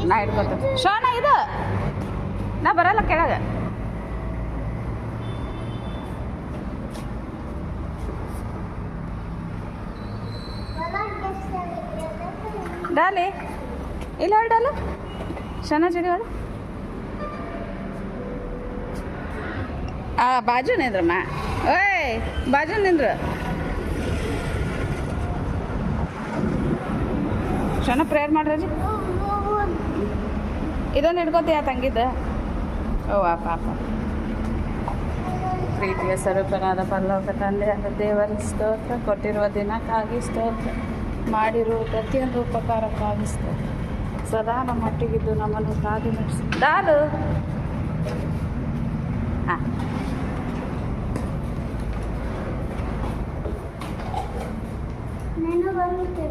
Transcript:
ನಾ ಹಿಡ್ಕೊತೀನಿ ಶೋನ ಇದು ನಾ ಬರಲ್ಲ ಕೆಳಗೆ ಡಾಲಿ ಇಲ್ಲ ಹೇಳಿ ಡಾಲು ಶೋನ ಚಡಿ ಹೇಳು ಬಾಜು ನಿಂದ್ರಮ್ಮ ಓಯ್ ಬಾಜು ನಿಂದ್ರು ಶೋನ ಪ್ರೇಯರ್ ಮಾಡ್ರಜಿ ಇದೊಂದು ಹಿಡ್ಕೋತೀಯ ತಂಗಿದ್ದು ಓ ಪಾಪ ಪ್ರೀತಿಯ ಸ್ವರೂಪನಾದ ಪರಲೋಕ ತಂದೆಯಾದ ದೇವರ ಸ್ತೋತ್ರ ಕೊಟ್ಟಿರುವ ದಿನಕ್ಕಾಗಿ ಸ್ತೋತ್ರ ಮಾಡಿರುವ ಪ್ರತಿಯೊಂದು ಉಪಕಾರಕ್ಕಾಗಿ ಸ್ತೋತ್ರ ಸದಾ ನಮ್ಮೊಟ್ಟಿಗಿದ್ದು ನಮ್ಮನ್ನು ಕಾದು ನಡೆಸಿ ದಾಲು ಹಾಂ ನಾನು ಬರುತ್ತೆ